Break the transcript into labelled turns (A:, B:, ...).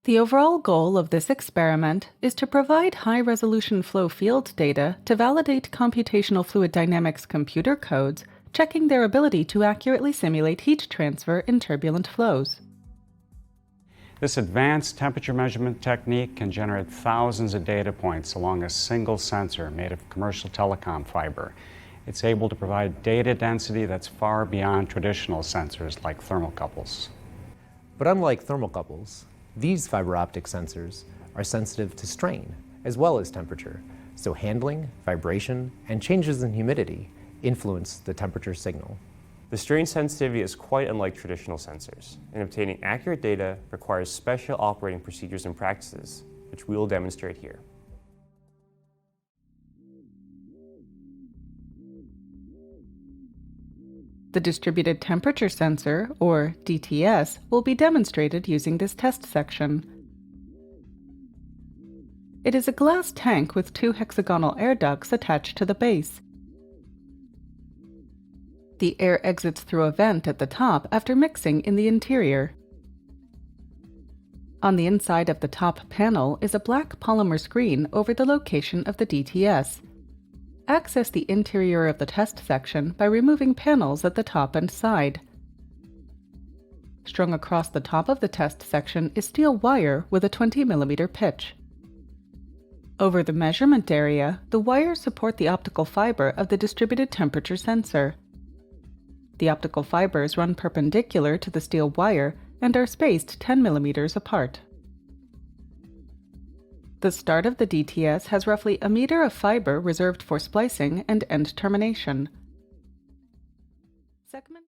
A: The overall goal of this experiment is to provide high-resolution flow field data to validate computational fluid dynamics computer codes, checking their ability to accurately simulate heat transfer in turbulent flows.
B: This advanced temperature measurement technique can generate thousands of data points along a single sensor made of commercial telecom fiber. It's able to provide data density that's far beyond traditional sensors like thermocouples.
C: But unlike thermocouples, these fiber optic sensors are sensitive to strain as well as temperature, so handling, vibration, and changes in humidity influence the temperature signal.
D: The strain sensitivity is quite unlike traditional sensors, and obtaining accurate data requires special operating procedures and practices, which we will demonstrate here.
A: The distributed temperature sensor, or DTS, will be demonstrated using this test section. It is a glass tank with 2 hexagonal air ducts attached to the base. The air exits through a vent at the top after mixing in the interior. On the inside of the top panel is a black polymer screen over the location of the DTS. Access the interior of the test section by removing panels at the top and side. Strung across the top of the test section is steel wire with a 20 mm pitch. Over the measurement area, the wires support the optical fiber of the distributed temperature sensor. The optical fibers run perpendicular to the steel wire and are spaced 10 mm apart. The start of the DTS has roughly a meter of fiber reserved for splicing and end termination.